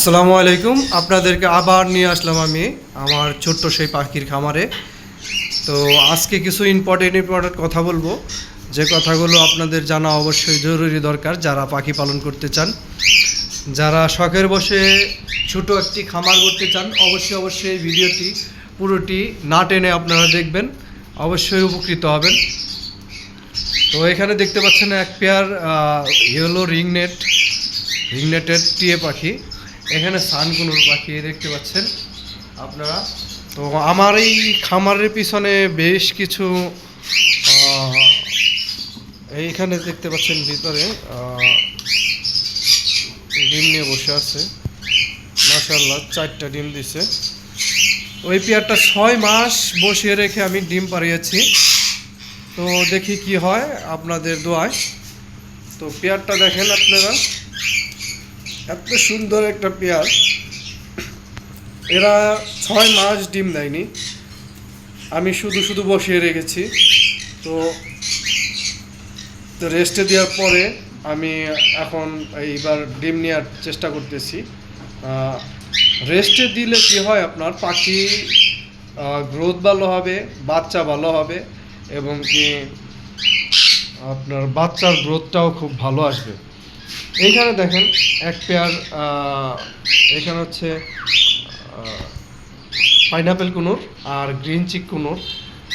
আসসালামু আলাইকুম। আপনাদেরকে আবার নিয়ে আসলাম আমি আমার ছোট্ট সেই পাখির খামারে। তো আজকে কিছু ইম্পর্টেন্ট কথা বলবো, যে কথাগুলো আপনাদের জানা অবশ্যই জরুরি দরকার যারা পাখি পালন করতে চান। যারা শখের বসে ছোট একটি খামার করতে চান অবশ্যই ভিডিওটি পুরোটি না টেনে আপনারা দেখবেন, অবশ্যই উপকৃত হবেন। তো এখানে দেখতে পাচ্ছেন এক পেয়ার ইয়েলো রিংনেটেড টিয়ে পাখি। এখানে সানকুনুর পাখি দেখতে পাচ্ছেন আপনারা। তো আমার এই খামারের পিছনে বেশ কিছু এইখানে দেখতে পাচ্ছেন ভিতরে ডিম নিয়ে বসে আছে। মাশাআল্লাহ 4টা ডিম দিছে। ওই পেয়ারটা 6 মাস বসিয়ে রেখে আমি ডিম পাড়িয়েছি। তো দেখি কি হয় আপনাদের দোয়ায়। তো পেয়ারটা দেখেন আপনারা, এত সুন্দর একটা পেয়ার। এরা 6 মাস ডিম দেয়নি, আমি শুধু বসিয়ে রেখেছি। তো রেস্টে দেওয়ার পরে আমি এখন এইবার ডিম নেওয়ার চেষ্টা করতেছি। রেস্টে দিলে কি হয়, আপনার পাখি গ্রোথ ভালো হবে, বাচ্চা ভালো হবে, এবং কি আপনার বাচ্চার গ্রোথটাও খুব ভালো আসবে। এইখানে দেখেন এক পেয়ার, এখানে হচ্ছে পাইনাপেল কুনুর আর গ্রিন চিক কুনুর।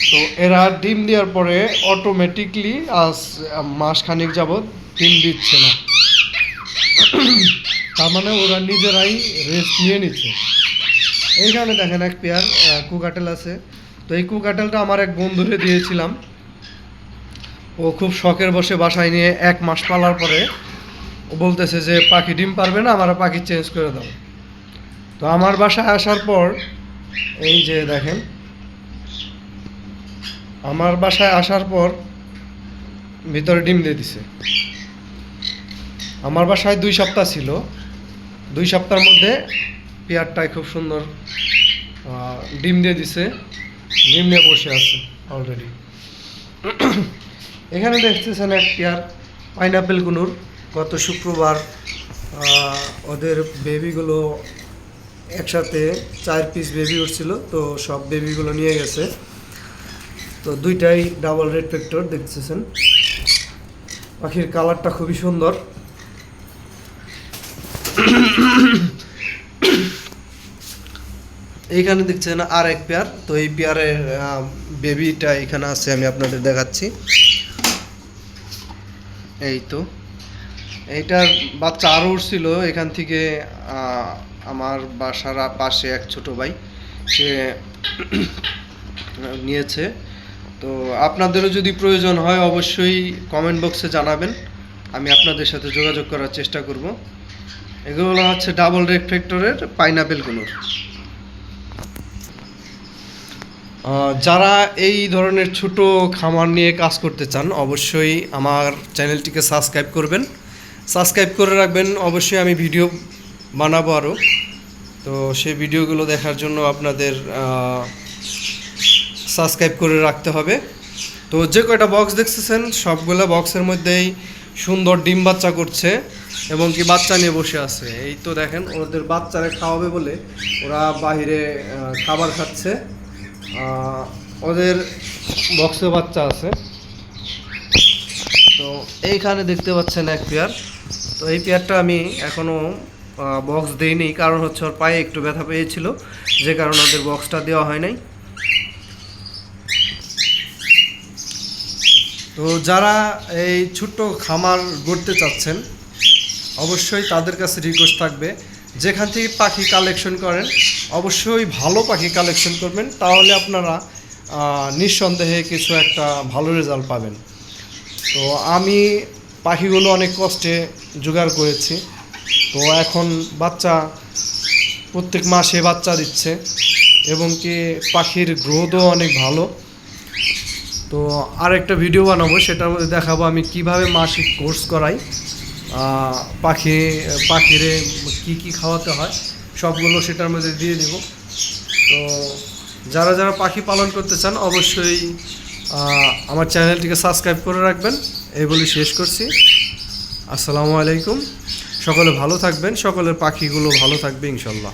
তো এরা ডিম দেওয়ার পরে অটোমেটিকলি মাসখানেক যাবৎ ডিম দিচ্ছে না, তার মানে ওরা নিজেরাই রেস্ট নিয়ে নিচ্ছে। এইখানে দেখেন এক পেয়ার কুকাটেল আছে। তো এই কুকাটেলটা আমার এক বন্ধুরে দিয়েছিলাম। ও খুব শখের বসে বাসায় নিয়ে 1 মাস পালার পরে ও বলতেছে যে পাখি ডিম পারবে না, আমার পাখি চেঞ্জ করে দাও। তো আমার বাসায় আসার পর এই যে দেখেন, আমার বাসায় আসার পর ভিতরে ডিম দিয়ে দিছে। আমার বাসায় 2 সপ্তাহ ছিল, 2 সপ্তাহের মধ্যে পেয়ারটায় খুব সুন্দর ডিম দিয়ে দিছে, ডিম নিয়ে বসে আছে অলরেডি। এখানে দেখতেছেন এক পেয়ার পাইনাপেল কুনুর। গত শুক্রবার ওদের বেবিগুলো একসাথে 4 পিস বেবি উঠছিল, তো সব বেবিগুলো নিয়ে গেছে। তো দুইটাই ডাবল রেড ফ্যাক্টর দেখতেছেন। পাখির কালারটা খুবই সুন্দর। এইখানে দেখছেন আর এক পেয়ার। তো এই পেয়ারের বেবিটা এখানে আছে, আমি আপনাদের দেখাচ্ছি। এই তো এইটার বাচ্চা আরও উঠছিল এখান থেকে। আমার বাসার পাশে এক ছোট ভাই সে নিয়েছে। তো আপনাদেরও যদি প্রয়োজন হয় অবশ্যই কমেন্ট বক্সে জানাবেন, আমি আপনাদের সাথে যোগাযোগ করার চেষ্টা করব। এগুলো হচ্ছে ডাবল রেড ফ্যাক্টরের পাইনাপেল কুনুর। যারা এই ধরনের ছোট খামার নিয়ে কাজ করতে চান অবশ্যই আমার চ্যানেলটিকে সাবস্ক্রাইব করবেন, সাবস্ক্রাইব করে রাখবেন। অবশ্যই আমি ভিডিও বানাবো আরও, তো সেই ভিডিওগুলো দেখার জন্য আপনাদের সাবস্ক্রাইব করে রাখতে হবে। তো যে কয়টা বক্স দেখতেছেন সবগুলো বক্সের মধ্যেই সুন্দর ডিম বাচ্চা করছে এবং কি বাচ্চা নিয়ে বসে আছে। এই তো দেখেন ওদের বাচ্চারা খাওয়াবে বলে ওরা বাহিরে খাবার খাচ্ছে। ওদের বক্সে বাচ্চা আছে। তো এইখানে দেখতে পাচ্ছেন এক পেয়ার। তো এই পেয়ারটা আমি এখনও বক্স দেইনি, কারণ হচ্ছে ওর পায়ে একটু ব্যথা পেয়েছিল, যে কারণে ওদের বক্সটা দেওয়া হয় নাই। তো যারা এই ছোট্ট খামার গড়তে চাচ্ছেন অবশ্যই তাদের কাছে রিকোয়েস্ট থাকবে, যেখান থেকে পাখি কালেকশন করেন অবশ্যই ভালো পাখি কালেকশন করবেন, তাহলে আপনারা নিঃসন্দেহে কিছু একটা ভালো রেজাল্ট পাবেন। তো আমি পাখিগুলো অনেক কষ্টে জোগাড় করেছি। তো এখন বাচ্চা প্রত্যেক মাসে বাচ্চা দিচ্ছে এবং কি পাখির গ্রোথও অনেক ভালো। তো আরেকটা ভিডিও বানাবো, সেটার মধ্যে দেখাবো আমি কিভাবে মাসিক কোর্স করাই, পাখিরে কি খাওয়াতে হয় সবগুলো সেটার মধ্যে দিয়ে দেব। তো যারা পাখি পালন করতে চান অবশ্যই আমার চ্যানেলটিকে সাবস্ক্রাইব করে রাখবেন। এই বলে শেষ করছি। আসসালামু আলাইকুম। সকলে ভালো থাকবেন, সকলের পাখিগুলো ভালো থাকবে ইনশাল্লাহ।